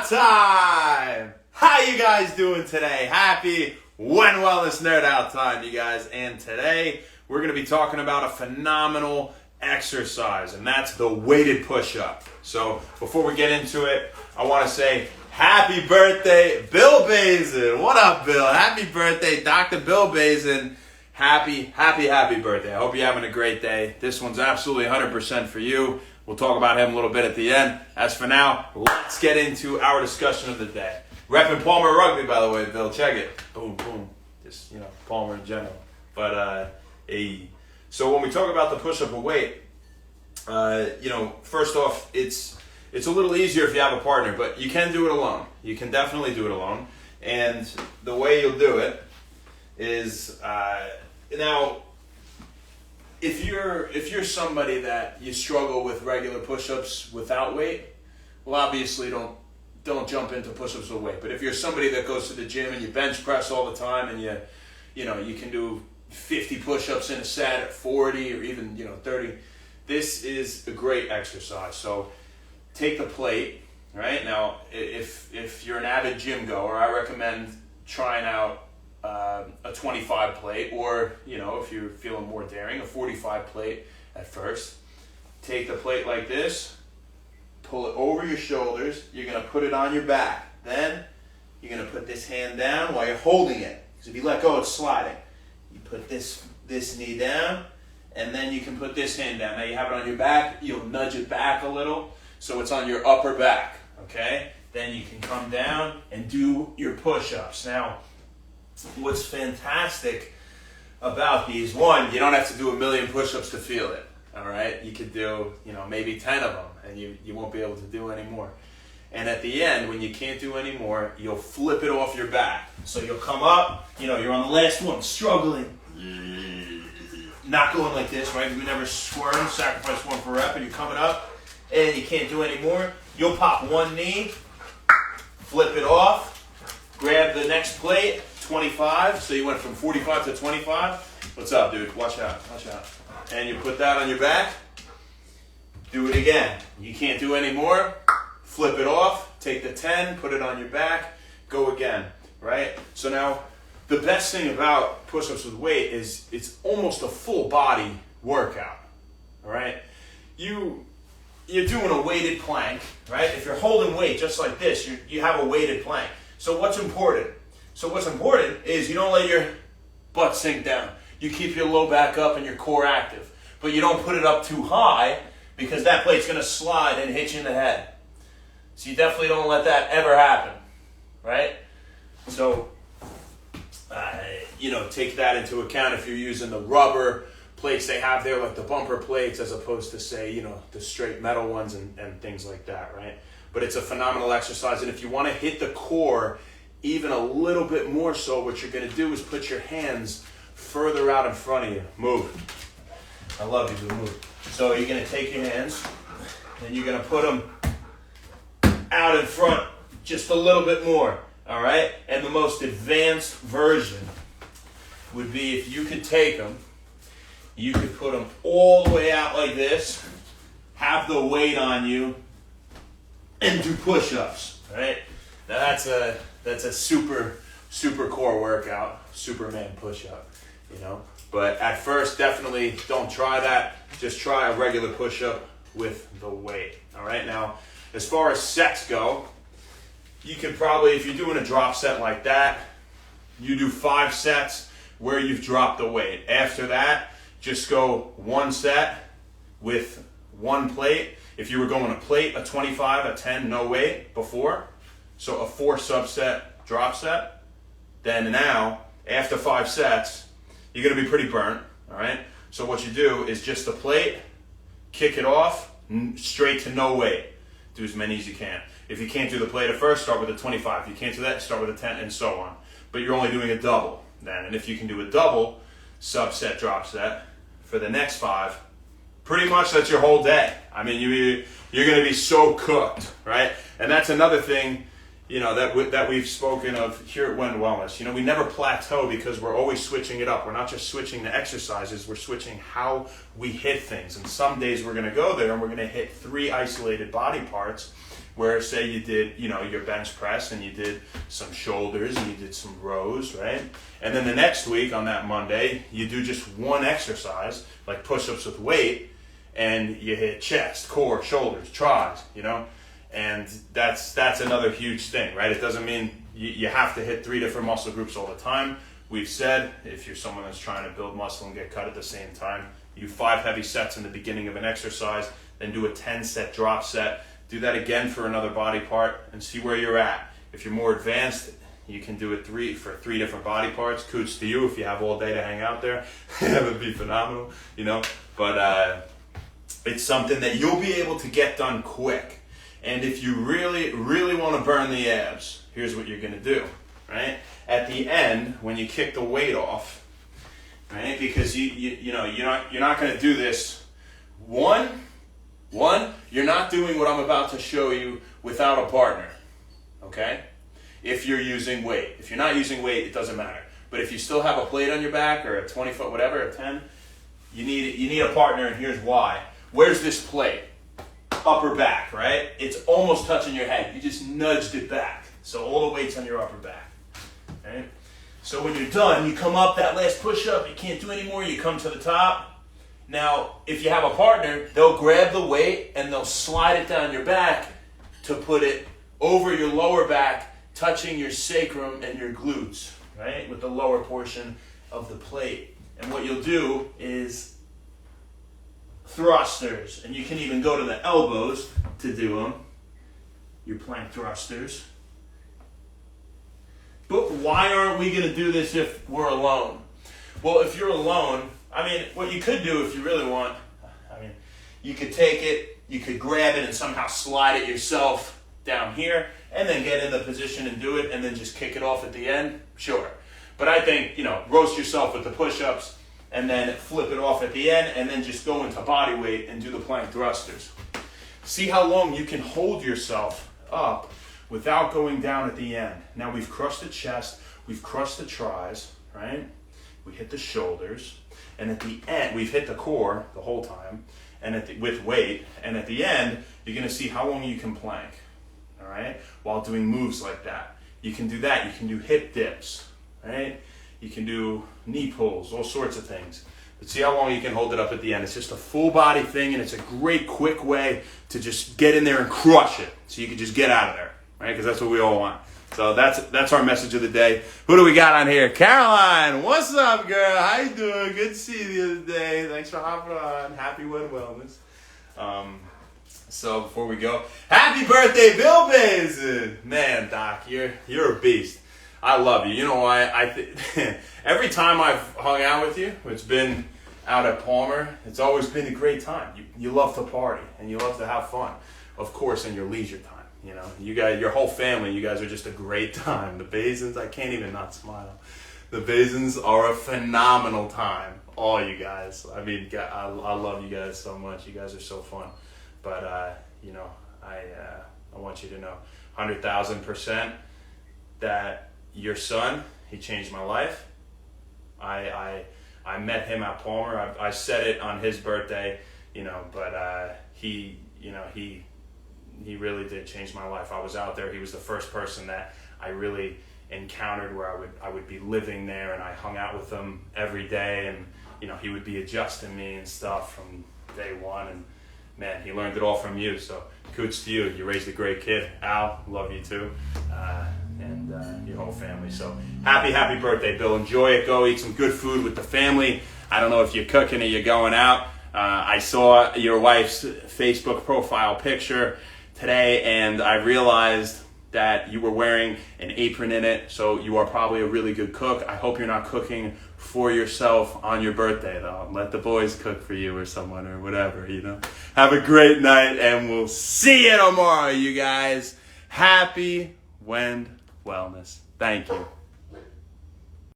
time! How you guys doing today? Happy Wend Wellness Nerd Out time, you guys. And today we're going to be talking about a phenomenal exercise, and that's the weighted push-up. So before we get into it, I want to say happy birthday, Bill Bazin. What up, Bill? Happy birthday, Dr. Bill Bazin. Happy birthday. I hope you're having a great day. This one's absolutely 100% for you. We'll talk about him a little bit at the end. As for now, let's get into our discussion of the day. Repping Palmer Rugby, by the way, Bill. Check it. Boom, boom. Just, Palmer in general. But, so when we talk about the push-up with weight, first off, it's a little easier if you have a partner, but you can do it alone. You can definitely do it alone. And the way you'll do it is, now, if you're somebody that you struggle with regular push-ups without weight, well, obviously don't jump into push-ups with weight. But if you're somebody that goes to the gym and you bench press all the time and you can do 50 push-ups in a set at 40 or even 30, this is a great exercise. So take the plate, right? Now, if you're an avid gym goer, I recommend trying out a 25 plate, or if you're feeling more daring, a 45 plate at first. Take the plate like this, pull it over your shoulders, you're going to put it on your back. Then you're going to put this hand down while you're holding it, because if you let go, it's sliding. You put this knee down, and then you can put this hand down. Now you have it on your back, you'll nudge it back a little so it's on your upper back, okay? Then you can come down and do your push-ups. Now, what's fantastic about these, one, you don't have to do 1,000,000 push-ups to feel it, all right? You could do, maybe 10 of them, and you won't be able to do any more. And at the end, when you can't do any more, you'll flip it off your back. So you'll come up, you're on the last one, struggling, not going like this, right? We never squirm, sacrifice one for rep, and you're coming up, and you can't do any more. You'll pop one knee, flip it off, grab the next plate, 25, so you went from 45 to 25. What's up, dude? Watch out. And you put that on your back. Do it again. You can't do any more. Flip it off. Take the 10, put it on your back. Go again, right? So now, the best thing about push-ups with weight is it's almost a full body workout, all right? You're doing a weighted plank, right? If you're holding weight just like this, you have a weighted plank. So what's important? Is you don't let your butt sink down. You keep your low back up and your core active. But you don't put it up too high, because that plate's going to slide and hit you in the head. So you definitely don't let that ever happen, right? So, take that into account if you're using the rubber plates they have there, like the bumper plates, as opposed to, say, the straight metal ones and things like that, right? But it's a phenomenal exercise. And if you want to hit the core even a little bit more so, what you're going to do is put your hands further out in front of you. Move. I love you, move. So you're going to take your hands, and you're going to put them out in front just a little bit more, all right? And the most advanced version would be if you could take them, you could put them all the way out like this, have the weight on you, and do push-ups, right? Now that's a super core workout, Superman push-up, But at first, definitely don't try that. Just try a regular push-up with the weight, all right? Now, as far as sets go, you can probably, if you're doing a drop set like that, you do 5 sets where you've dropped the weight. After that, just go 1 set with 1 plate. If you were going a plate, a 25, a 10, no weight before, so a 4 subset drop set, then now, after 5 sets, you're going to be pretty burnt, all right? So what you do is just the plate, kick it off, straight to no weight. Do as many as you can. If you can't do the plate at first, start with a 25. If you can't do that, start with a 10, and so on. But you're only doing a double then. And if you can do a double subset drop set for the next 5, pretty much that's your whole day. I mean, you're going to be so cooked, right? And that's another thing, that we've spoken of here at Wend Wellness. We never plateau because we're always switching it up. We're not just switching the exercises, we're switching how we hit things. And some days we're going to go there and we're going to hit 3 isolated body parts where say you did, your bench press and you did some shoulders and you did some rows, right? And then the next week on that Monday, you do just one exercise, like push-ups with weight, and you hit chest, core, shoulders, tries, and that's another huge thing, right? It doesn't mean you have to hit 3 different muscle groups all the time. We've said if you're someone that's trying to build muscle and get cut at the same time, you do 5 heavy sets in the beginning of an exercise, then do a 10-set drop set. Do that again for another body part and see where you're at. If you're more advanced, you can do it for 3 different body parts. Kudos to you if you have all day to hang out there. That would be phenomenal, But it's something that you'll be able to get done quick. And if you really, really want to burn the abs, here's what you're going to do, right? At the end, when you kick the weight off, right? Because you're not going to do this. One, you're not doing what I'm about to show you without a partner, okay? If you're using weight. If you're not using weight, it doesn't matter. But if you still have a plate on your back or a 20-foot whatever, a 10, you need a partner, and here's why. Where's this plate? Upper back, right? It's almost touching your head. You just nudged it back. So all the weight's on your upper back, right? So when you're done, you come up that last push-up. You can't do any more. You come to the top. Now, if you have a partner, they'll grab the weight and they'll slide it down your back to put it over your lower back, touching your sacrum and your glutes, right? With the lower portion of the plate. And what you'll do is thrusters, and you can even go to the elbows to do them, your plank thrusters. But why aren't we going to do this if we're alone? Well, if you're alone, what you could do if you really want, you could take it, you could grab it and somehow slide it yourself down here, and then get in the position and do it, and then just kick it off at the end, sure. But I think, roast yourself with the push-ups, and then flip it off at the end, and then just go into body weight and do the plank thrusters. See how long you can hold yourself up without going down at the end. Now we've crushed the chest, we've crushed the tries, right? We hit the shoulders, and at the end, we've hit the core the whole time, and with weight, and at the end, you're gonna see how long you can plank, all right? While doing moves like that. You can do that, you can do hip dips, right? You can do knee pulls, all sorts of things. But see how long you can hold it up at the end. It's just a full body thing, and it's a great quick way to just get in there and crush it. So you can just get out of there, right? Because that's what we all want. So that's our message of the day. Who do we got on here? Caroline, what's up, girl? How you doing? Good to see you the other day. Thanks for hopping on. Happy Wend Wellness. So before we go, happy birthday, Bill Basin. Man, Doc, you're a beast. I love you. You know why? Every time I've hung out with you, it's been out at Palmer, it's always been a great time. You love to party, and you love to have fun. Of course, in your leisure time. You guys, your whole family, you guys are just a great time. The Basins, I can't even not smile. The Basins are a phenomenal time. All you guys. I love you guys so much. You guys are so fun. But, I want you to know 100,000% that your son, he changed my life. I met him at Palmer. I said it on his birthday, but he really did change my life. I was out there. He was the first person that I really encountered where I would be living there, and I hung out with him every day, and he would be adjusting me and stuff from day one, and man, he learned it all from you. So kudos to you. You raised a great kid. Al, love you too. And your whole family. So happy birthday, Bill. Enjoy it. Go eat some good food with the family. I don't know if you're cooking or you're going out. I saw your wife's Facebook profile picture today, and I realized that you were wearing an apron in it, so you are probably a really good cook. I hope you're not cooking for yourself on your birthday, though. Let the boys cook for you or someone or whatever, Have a great night, and we'll see you tomorrow, you guys. Happy Wend Wellness. Thank you.